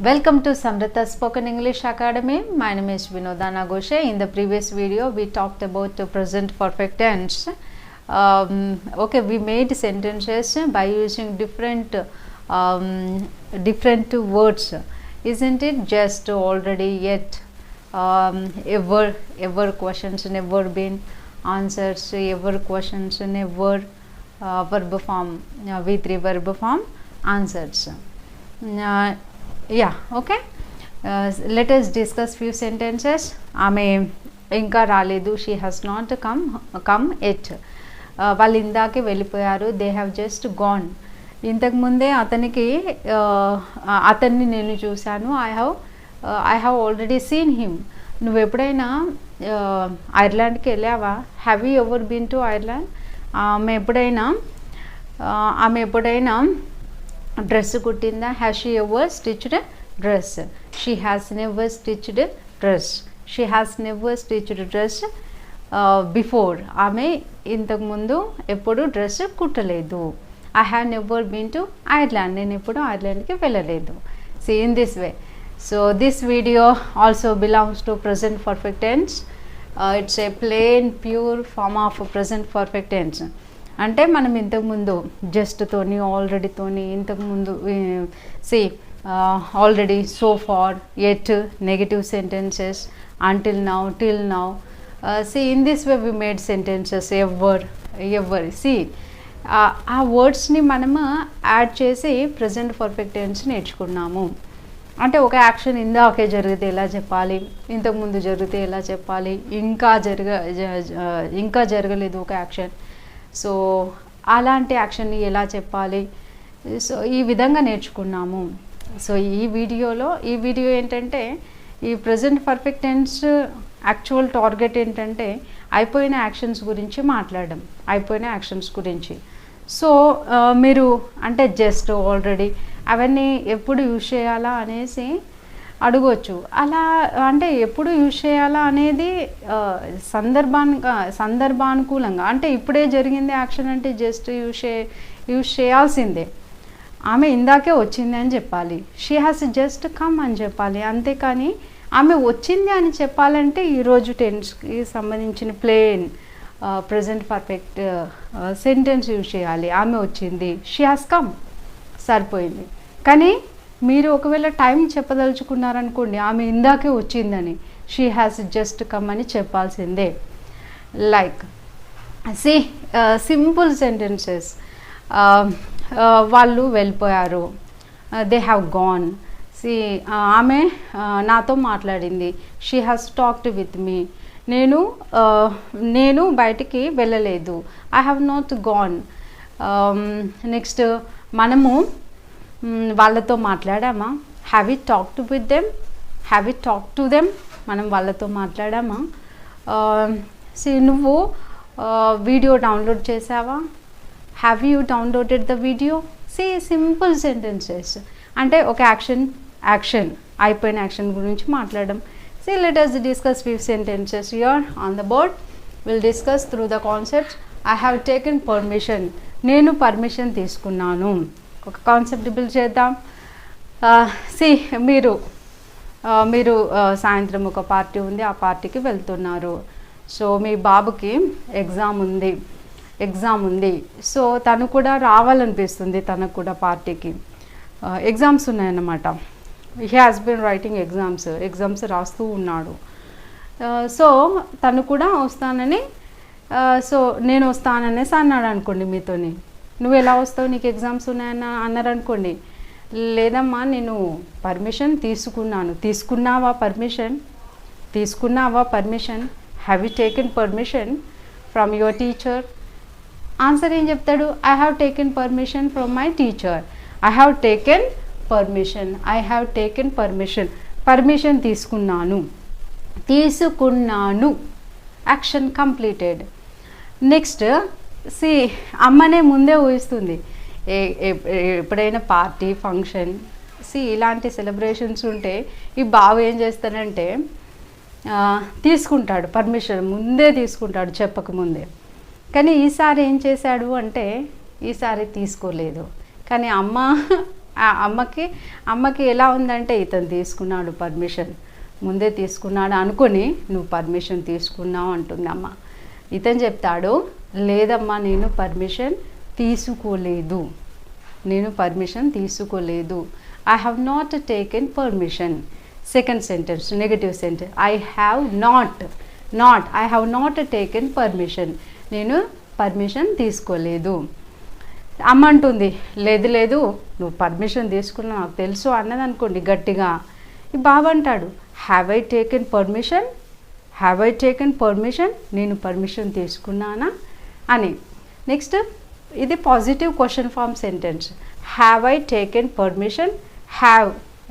Welcome to Samrita Spoken English Academy. My name is Vinoda Nagoshe. In the previous video, we talked about the present perfect tense. We made sentences by using different words, isn't it? Just, already, yet, ever questions, never been, answers, ever questions, never, verb form, V3 verb form, answers. Let us discuss few sentences. ఆమె ఇంకా రాలేదు, she has not come at. వాళ్ళు ఇందాకే వెళ్ళిపోయారు, they have just gone. ఇంతకుముందే అతన్ని నేను చూశాను, I have already seen him. నువ్వు ఎప్పుడైనా ఐర్లాండ్కి వెళ్ళావా? Have you ever been to Ireland? ఆమె ఎప్పుడైనా డ్రెస్ కుట్టిందా? Has she ever stitched dress? She has never stitched dress. She has never stitched dress before. ఆమె ఇంతకుముందు ఎప్పుడు డ్రెస్ కుట్టలేదు. I have never been to Ireland. నేను ఎప్పుడు ఐర్లాండ్కి వెళ్ళలేదు. See in this way. So this video also belongs to present perfect tense. It's a plane pure form of present perfect tense. అంటే మనం ఇంతకుముందు జస్ట్తోని, ఆల్రెడీతోని, ఇంతకుముందు already, so far, at, negative sentences, until now, till now. In this way we made sentences ever. ఆ వర్డ్స్ని మనము add చేసి ప్రజెంట్ పర్ఫెక్ట్ టెన్స్ నేర్చుకున్నాము. అంటే ఒక యాక్షన్ ఇందాకే జరిగితే ఎలా చెప్పాలి, ఇంతకుముందు జరిగితే ఎలా చెప్పాలి, ఇంకా జరగలేదు ఒక యాక్షన్, సో అలాంటి యాక్షన్ని ఎలా చెప్పాలి, సో ఈ విధంగా నేర్చుకున్నాము. సో ఈ వీడియో ఏంటంటే, ఈ present perfect tense actual target ఏంటంటే అయిపోయిన యాక్షన్స్ గురించి మాట్లాడడం, అయిపోయిన యాక్షన్స్ గురించి. సో మీరు అంటే జస్ట్, ఆల్రెడీ అవన్నీ ఎప్పుడు యూజ్ చేయాలా అనేసి అడగవచ్చు. అలా అంటే ఎప్పుడు యూజ్ చేయాలా అనేది సందర్భానుకూలంగా, అంటే ఇప్పుడే జరిగింది యాక్షన్ అంటే జస్ట్ యూజ్ చేయాల్సిందే. ఆమె ఇందాకే వచ్చింది అని చెప్పాలి. షీ హ్యాస్ జస్ట్ కమ్ అని చెప్పాలి. అంతేకాని ఆమె వచ్చింది అని చెప్పాలంటే ఈరోజు టెన్స్కి సంబంధించిన plain present perfect sentence use చేయాలి. ఆమె వచ్చింది, షీ హ్యాస్ కమ్, సరిపోయింది. కానీ మీరు ఒకవేళ టైం చెప్పదలుచుకున్నారనుకోండి, ఆమె ఇందాకే వచ్చిందని, షీ హ్యాస్ జస్ట్ కమ్ అని చెప్పాల్సిందే. Like simple sentences. వాళ్ళు వెళ్ళిపోయారు, దే హ్యావ్ గాన్. ఆమె నాతో మాట్లాడింది, she has talked with me. నేను బయటికి వెళ్ళలేదు, I have not gone. Next, మనము వాళ్ళతో మాట్లాడామా? Have you talked with them? Have you talk to them? మనం వాళ్ళతో మాట్లాడామా? నువ్వు వీడియో డౌన్లోడ్ చేసావా? Have you downloaded the video? Simple sentences. అంటే ఒక యాక్షన్ అయిపోయిన యాక్షన్ గురించి మాట్లాడడం. Let us discuss few sentences here on the board. We'll discuss through the concepts. I have taken permission. నేను పర్మిషన్ తీసుకున్నాను. ఒక కాన్సెప్ట్ బిల్డ్ చేద్దాం. మీరు సాయంత్రం ఒక పార్టీ ఉంది, ఆ పార్టీకి వెళ్తున్నారు. సో మీ బాబుకి ఎగ్జామ్ ఉంది. సో తను కూడా రావాలనిపిస్తుంది, తనకు కూడా పార్టీకి. ఎగ్జామ్స్ ఉన్నాయన్నమాట. He has been writing exams రాస్తూ ఉన్నాడు. సో తను కూడా వస్తానని, సో నేను వస్తాననేసి అన్నాడు అనుకోండి మీతోని. నువ్వు ఎలా వస్తావు, నీకు ఎగ్జామ్స్ ఉన్నాయని అన్నారనుకోండి. లేదమ్మా, నేను పర్మిషన్ తీసుకున్నాను. తీసుకున్నావా permission? Have you taken permission from your teacher? Answer ఏం చెప్తాడు? I have taken permission from my teacher. I have taken permission. Permission తీసుకున్నాను. Action completed. నెక్స్ట్, అమ్మనే ముందే ఊహిస్తుంది. ఎప్పుడైనా పార్టీ, ఫంక్షన్, ఇలాంటి సెలబ్రేషన్స్ ఉంటే ఈ బావ ఏం చేస్తాడంటే తీసుకుంటాడు పర్మిషన్, ముందే తీసుకుంటాడు చెప్పకముందే. కానీ ఈసారి ఏం చేశాడు అంటే ఈసారి తీసుకోలేదు. కానీ అమ్మ అమ్మకి ఎలా ఉందంటే ఇతను తీసుకున్నాడు పర్మిషన్, ముందే తీసుకున్నాడు అనుకొని నువ్వు పర్మిషన్ తీసుకున్నావు అంటుంది అమ్మ. ఇతను చెప్తాడు, లేదమ్మా నేను పర్మిషన్ తీసుకోలేదు, నేను పర్మిషన్ తీసుకోలేదు. I have not taken permission. Second sentence negative sentence, I have not taken permission, నేను పర్మిషన్ తీసుకోలేదు. అమ్మ అంటుంది, లేదు నువ్వు పర్మిషన్ తీసుకున్నా నాకు తెలుసు అన్నది అనుకోండి గట్టిగా. ఈ బాబు అంటాడు, హ్యావ్ ఐ టేకెన్ పర్మిషన్, నేను పర్మిషన్ తీసుకున్నానా అని. నెక్స్ట్ ఇది positive question form sentence. Have I taken permission, have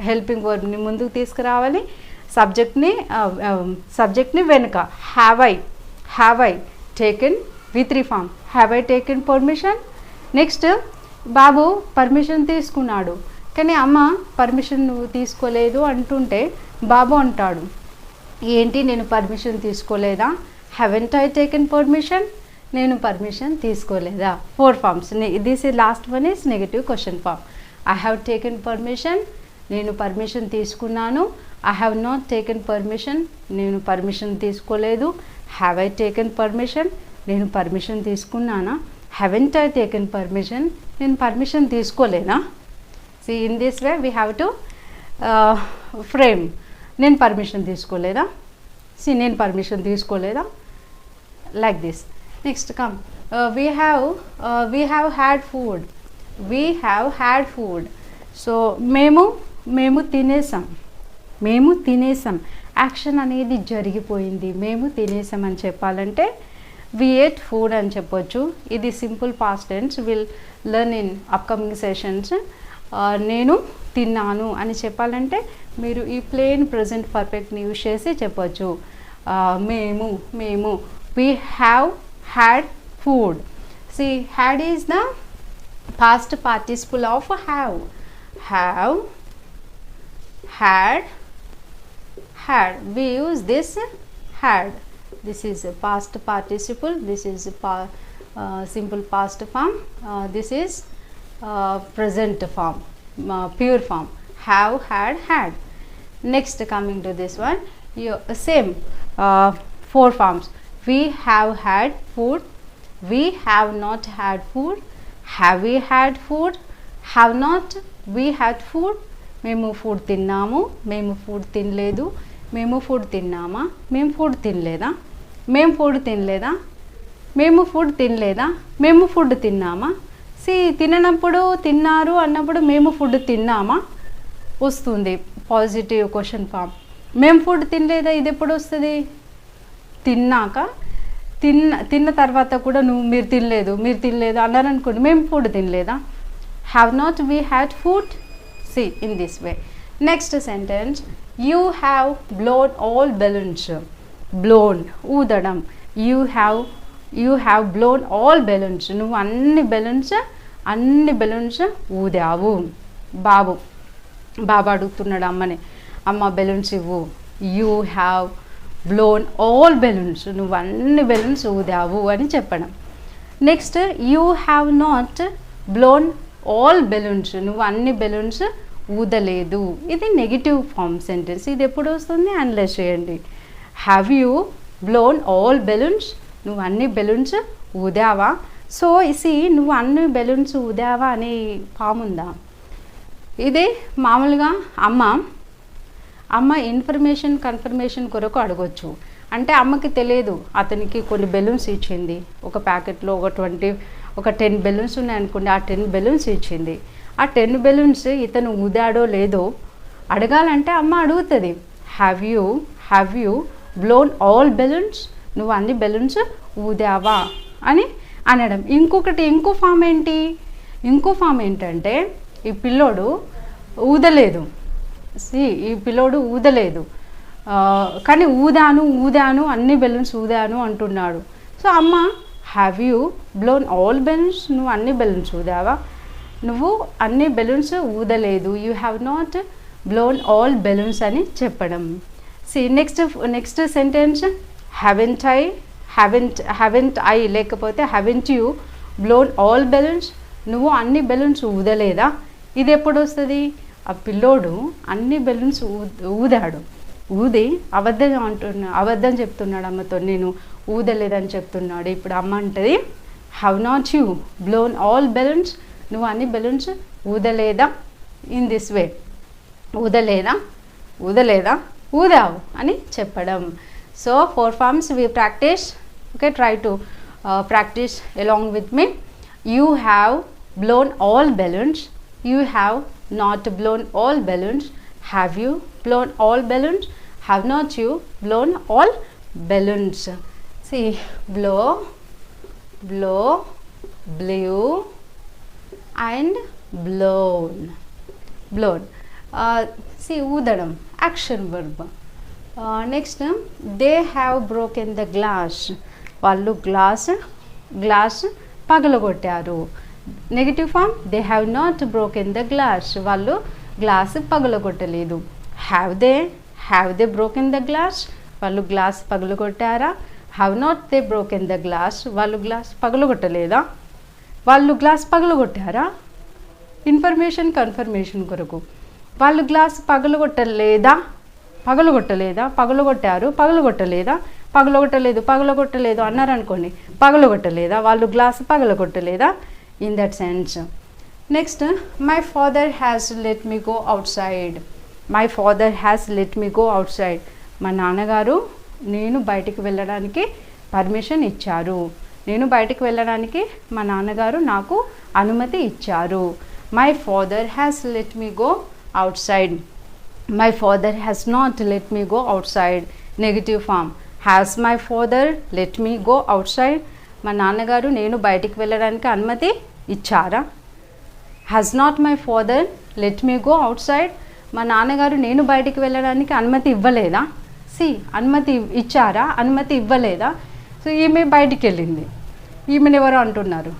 helping వర్బ్ని ముందుకు తీసుకురావాలి, సబ్జెక్ట్ని వెనుక. Have I taken V3 form, have I taken permission. Next బాబు పర్మిషన్ తీసుకున్నాడు, కానీ అమ్మ పర్మిషన్ నువ్వు తీసుకోలేదు అంటుంటే బాబు అంటాడు, ఏంటి నేను పర్మిషన్ తీసుకోలేదా? హ్యావెంట్ ఐ టేకెన్ పర్మిషన్, నేను పర్మిషన్ తీసుకోలేదా? 4 ఫార్మ్స్. దిస్ ఈ last one is negative question form. I have taken permission, నేను పర్మిషన్ తీసుకున్నాను. I have not taken permission, నేను పర్మిషన్ తీసుకోలేదు. హ్యావ్ ఐ టేకెన్ పర్మిషన్, నేను పర్మిషన్ తీసుకున్నానా? హ్యావెంట్ ఐ టేకెన్ పర్మిషన్, నేను పర్మిషన్ తీసుకోలేనా? See in this way we have to frame. నేను permission తీసుకోలేదా, నేను పర్మిషన్ తీసుకోలేదా, like this. Next come, we have had food. So మేము తినేసాం, యాక్షన్ అనేది జరిగిపోయింది. మేము తినేసాం అని చెప్పాలంటే we ate food అని చెప్పొచ్చు. ఇది simple past tense, will learn in upcoming sessions. నేను తిన్నాను అని చెప్పాలంటే మీరు ఈ ప్లేన్ ప్రజెంట్ పర్ఫెక్ట్ని యూజ్ చేసి చెప్పొచ్చు. మేము we have had food. See, had is the past participle of have, had. We use this had. This is a past participle, this is a simple past form, this is present form, pure form, have, had. Next coming to this one, same 4 forms. We have had food, we have not had food, have we had food, have not we had food. మేము food తిన్నాము, మేము food తినలేదు. మేము food తిన్నామా, మేము food తినలేదా, మేము food తిన్నామా. తిననప్పుడు తిన్నారు అన్నప్పుడు మేము ఫుడ్ తిన్నామా వస్తుంది పాజిటివ్ క్వశ్చన్ ఫామ్. మేము ఫుడ్ తినలేదా ఇది ఎప్పుడు వస్తుంది? తిన్న తర్వాత కూడా మీరు తినలేదు అన్నారనుకోండి, మేము ఫుడ్ తినలేదా. Have not we had food. See in this way. Next sentence, you have blown all balloons. Blown ఊదడం. You have blown all balloons. నువ్వు అన్ని బెలూన్స్ ఊదావు. బాబు అడుగుతున్నాడు అమ్మని, అమ్మ బెలూన్స్ ఇవ్వు. You have blown all balloons. నువ్వు అన్ని బెలూన్స్ ఊదావు అని చెప్పడం. Next, you have not blown all balloons. నువ్వు అన్ని బెలూన్స్ ఊదలేదు. ఇది నెగిటివ్ ఫామ్ సెంటెన్స్. ఇది ఎప్పుడు వస్తుంది? అనలైజ్ చేయండి. Have you blown all balloons? నువ్వు అన్ని బెలూన్స్ ఊదావా? సో నువ్వు అన్ని బెలూన్స్ ఊదావా అనే ఫామ్ ఉందా? ఇది మామూలుగా అమ్మ కన్ఫర్మేషన్ కొరకు అడగొచ్చు. అంటే అమ్మకి తెలియదు, అతనికి కొన్ని బెలూన్స్ ఇచ్చింది. ఒక ప్యాకెట్లో ఒక 10 బెలూన్స్ ఉన్నాయనుకోండి, ఆ 10 బెలూన్స్ ఇచ్చింది. ఆ 10 బెలూన్స్ ఇతను ఊదాడో లేదో అడగాలంటే అమ్మ అడుగుతుంది, have you blown all balloons? నువ్వు అన్ని బెలూన్స్ ఊదావా అని అనడం. ఇంకో ఫామ్ ఏంటంటే ఈ పిల్లోడు ఊదలేదు, కానీ ఊదాను అన్ని బెలూన్స్ ఊదాను అంటున్నాడు. సో అమ్మ, have you blown all balloons? నువ్వు అన్ని బెలూన్స్ ఊదావా? నువ్వు అన్ని బెలూన్స్ ఊదలేదు. You have not blown all balloons అని చెప్పడం. నెక్స్ట్ సెంటెన్స్, హ్యావెంట్ ఐ లేకపోతే haven't you blown all balloons? నువ్వు అన్ని బెలూన్స్ ఊదలేదా? ఇది ఎప్పుడు వస్తుంది? ఆ పిల్లోడు అన్ని బెలూన్స్ ఊదాడు, ఊది అబద్ధం చెప్తున్నాడు అమ్మతో, నేను ఊదలేదని చెప్తున్నాడు. ఇప్పుడు అమ్మ అంటది, have not you blown all balloons? నువ్వు అన్ని బెలూన్స్ ఊదలేదా? ఇన్ దిస్ వే, ఊదలేదా ఊదావు అని చెప్పడం. So 4 forms we practice. Okay, try to practice along with me. You have blown all balloons. You have not blown all balloons. Have you blown all balloons? Have not you blown all balloons? See, blow, blew and blown. See, ఊదడం action verb. Next, they have broken the glass. వాళ్ళు glass పగలగొట్టారు. Negative form, they have not broken the glass. వాళ్ళు glass పగలగొట్టలేదు. Have they broken the glass? వాళ్ళు glass పగలగొట్టారా? Have not they broken the glass? వాళ్ళు glass పగలగొట్టలేదా? వాళ్ళు glass పగలగొట్టారా? Information confirmation కొరకు. వాళ్ళు గ్లాస్ పగలగొట్టలేదా? పగలగొట్టారు, పగలగొట్టలేదు అన్నారు అనుకోండి, పగలగొట్టలేదా? వాళ్ళు గ్లాస్ పగలగొట్టలేదా? In that sense. Next, my father has let me go outside. My father has let me go outside. మా నాన్నగారు నేను బయటికి వెళ్ళడానికి పర్మిషన్ ఇచ్చారు. నేను బయటికి వెళ్ళడానికి మా నాన్నగారు నాకు అనుమతి ఇచ్చారు. My father has let me go outside. My father has not let me go outside. Negative form, has my father let me go outside? మా నాన్నగారు నేను బయటికి వెళ్ళడానికి అనుమతి ఇచ్చారా? Has not my father let me go outside? మా నాన్నగారు నేను బయటికి వెళ్ళడానికి అనుమతి ఇవ్వలేదా? అనుమతి ఇచ్చారా? అనుమతి ఇవ్వలేదా? సో ఈమె బయటికి వెళ్ళింది. ఈమెను ఎవరో అంటున్నారు,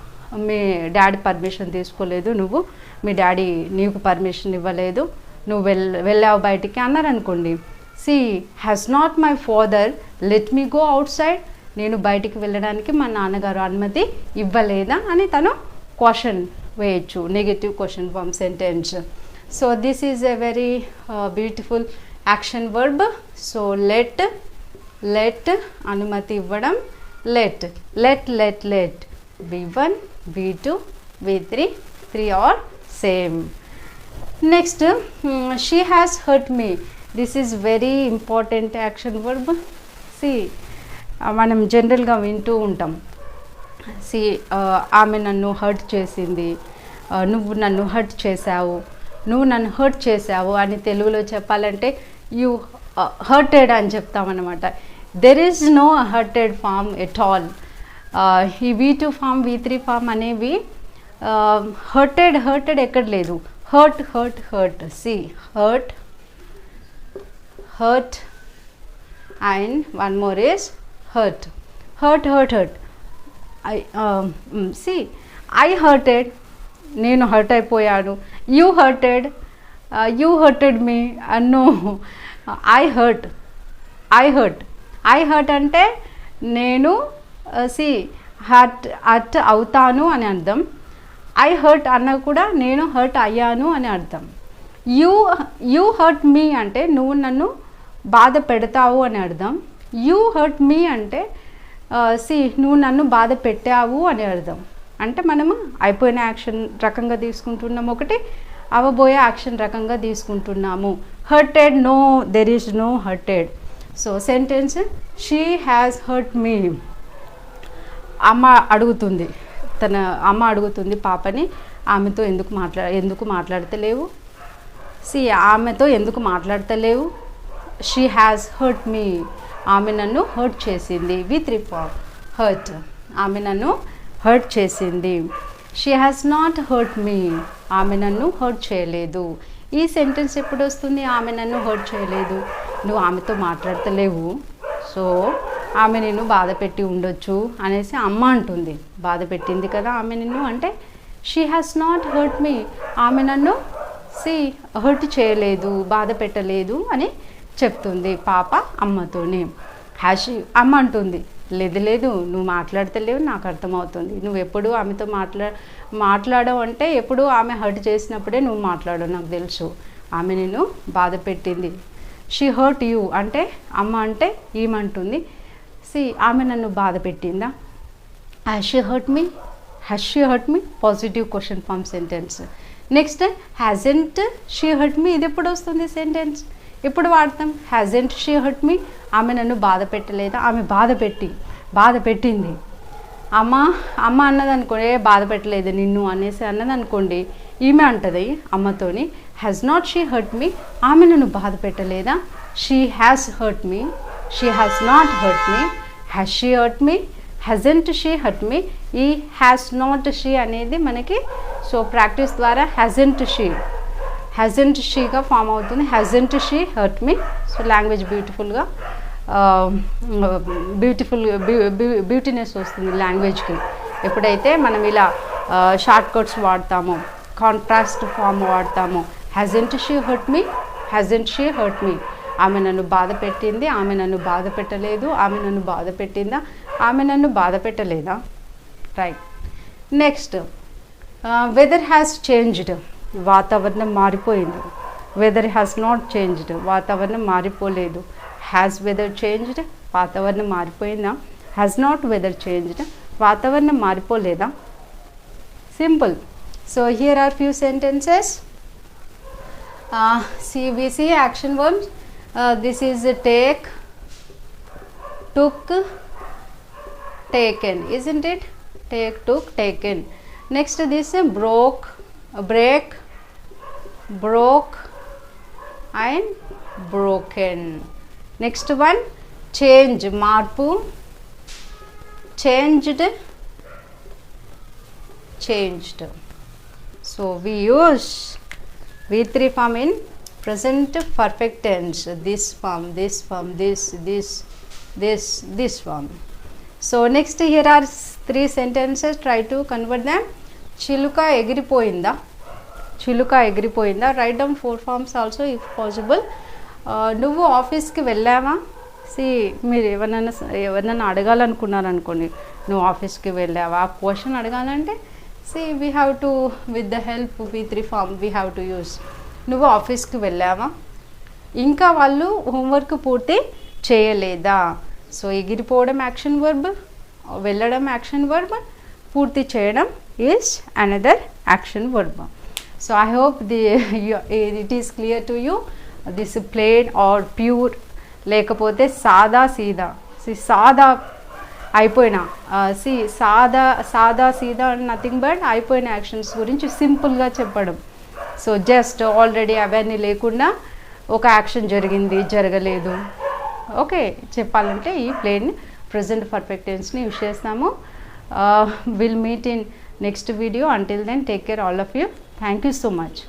మీ డాడీ పర్మిషన్ తీసుకోలేదు, మీ డాడీ నీకు పర్మిషన్ ఇవ్వలేదు, నువ్వు వెళ్ళావు బయటికి అన్నారు అనుకోండి. Has not my father let me go out side? నేను బయటికి వెళ్ళడానికి మా నాన్నగారు అనుమతి ఇవ్వలేదా అని తను క్వశ్చన్ వేయచ్చు. Negative question form sentence. So this is a very beautiful action verb. So let అనుమతి ఇవ్వడం, let V1, V2, V3, 3 are same. Next, she has hurt me. This is very important action verb. మనం జనరల్గా వింటూ ఉంటాం. ఆమె నన్ను hurt చేసింది, నువ్వు నన్ను హర్ట్ చేశావు అని తెలుగులో చెప్పాలంటే యూ హర్టెడ్ అని చెప్తామన్నమాట. There is no hurted form at all. ఈ V2 ఫామ్, V3 ఫామ్ అనేవి హర్టెడ్ ఎక్కడ లేదు. Hurt and one more is hurt. I hurted, నేను హర్ట్ అయిపోయాను. You hurted me. No, I hurt అంటే నేను హర్ట్ అవుతాను అని అర్థం. ఐ హర్ట్ అన్న కూడా నేను హర్ట్ అయ్యాను అని అర్థం. యూ హర్ట్ మీ అంటే నువ్వు నన్ను బాధ పెడతావు అని అర్థం. యూ హర్ట్ మీ అంటే నువ్వు నన్ను బాధ పెట్టావు అని అర్థం. అంటే మనము అయిపోయిన యాక్షన్ రకంగా తీసుకుంటున్నాము ఒకటి, అవబోయే యాక్షన్ రకంగా తీసుకుంటున్నాము. Hurted, no, there is no hurted. So sentence, she has hurt me. అమ్మ అడుగుతుంది పాపని, ఆమెతో ఎందుకు మాట్లాడతలేవు? ఆమెతో ఎందుకు మాట్లాడతలేవు? She has hurt me. ఆమె నన్ను హర్ట్ చేసింది. V3 form, hurt. ఆమె నన్ను హర్ట్ చేసింది. She has not hurt me. ఆమె నన్ను హర్ట్ చేయలేదు. ఈ సెంటెన్స్ ఎప్పుడు వస్తుంది? ఆమె నన్ను హర్ట్ చేయలేదు, నువ్వు ఆమెతో మాట్లాడతలేవు, సో ఆమె నిన్ను బాధ పెట్టి ఉండొచ్చు అనేసి అమ్మ అంటుంది. బాధ పెట్టింది కదా ఆమె నిన్ను అంటే. She has not hurt me. ఆమె నన్ను హర్ట్ చేయలేదు, బాధ పెట్టలేదు అని చెప్తుంది పాప అమ్మతోనే. అమ్మ అంటుంది, లేదు లేదు నువ్వు మాట్లాడతలేవు, నాకు అర్థమవుతుంది. నువ్వు ఎప్పుడు ఆమెతో మాట్లాడవు అంటే ఎప్పుడు ఆమె హర్ట్ చేసినప్పుడే నువ్వు మాట్లాడవు, నాకు తెలుసు. ఆమె నేను బాధ పెట్టింది. షీ హర్ట్ యూ అంటే అమ్మ అంటే ఏమంటుంది, ఆమె నన్ను బాధ పెట్టిందా? Has she hurt me? Has she hurt me? Positive question form sentence. Next hasn't she hurt me, ఇది ఎప్పుడు వస్తుంది సెంటెన్స్? ఎప్పుడు వాడతాం? హ్యాజెంట్ షీ హర్ట్ మీ, ఆమె నన్ను బాధ పెట్టలేదా? ఆమె బాధ పెట్టింది. అమ్మ అన్నది అనుకోండి, బాధ పెట్టలేదు నిన్ను అనేసి అన్నది అనుకోండి, ఈమె అంటది అమ్మతోని has not she hurt me, ఆమె నన్ను బాధ పెట్టలేదా? She has hurt me, she has not hurt me. Has she hurt me, hasn't she hurt me. ఈ హ్యాస్ నాట్ షీ అనేది మనకి సో ప్రాక్టీస్ ద్వారా హ్యాజెంట్ షీగా ఫామ్ అవుతుంది. Hasn't she hurt me. So language beautiness వస్తుంది లాంగ్వేజ్కి ఎప్పుడైతే మనం ఇలా షార్ట్ కట్స్ వాడతామో, కాంట్రాస్ట్ ఫామ్ వాడతామో. Hasn't she hurt me, hasn't she hurt me. ఆమె నన్ను బాధ పెట్టింది, ఆమె నన్ను బాధ పెట్టలేదు, ఆమె నన్ను బాధ పెట్టిందా, ఆమె నన్ను బాధ పెట్టలేదా? Right. Next weather has changed, వాతావరణం మారిపోయింది. వెదర్ హ్యాస్ నాట్ చేంజ్డ్, వాతావరణం మారిపోలేదు. హ్యాస్ వెదర్ చేంజ్డ్, వాతావరణం మారిపోయిందా? హ్యాస్ నాట్ వెదర్ చేంజ్డ్, వాతావరణం మారిపోలేదా? Simple. So here are few sentences. we see action verbs. This is take, took, taken, isn't it? Take, took, taken. Next this broke, break, broke and broken. Next one change, marpu, changed, changed. So we use V3 form in present perfect tense. This form, this form, this form. So next here are 3 sentences. Try to convert them. Chiluka egiripoyinda, చిలుక ఎగిరిపోయిందా. Write down 4 forms also if possible. నువ్వు ఆఫీస్కి వెళ్ళావా? మీరు ఎవరినైనా అడగాలనుకున్నారనుకోండి, నువ్వు ఆఫీస్కి వెళ్ళావా ఆ క్వశ్చన్ అడగాలంటే we have to, with the help of V3 form we have to use. నువ్వు ఆఫీస్కి వెళ్ళావా, ఇంకా వాళ్ళు హోంవర్క్ పూర్తి చేయలేదా. సో ఎగిరిపోవడం యాక్షన్ వర్బ్, వెళ్ళడం యాక్షన్ వర్బ్, పూర్తి చేయడం is another action verb. So I hope it is clear to you. This plain or pure, లేకపోతే సాదా సీదా. సాదా అయిపోయిన సాదా సీదా నథింగ్ బట్ అయిపోయిన యాక్షన్స్ గురించి సింపుల్గా చెప్పడం. సో జస్ట్ ఆల్రెడీ అవన్నీ లేకుండా ఒక యాక్షన్ జరిగింది, జరగలేదు, ఓకే చెప్పాలంటే ఈ ప్లేన్ ప్రెజెంట్ పర్ఫెక్ట్ టెన్స్ని యూజ్ చేస్తాము. Will meet in next video. Until then take care all of you. Thank you so much.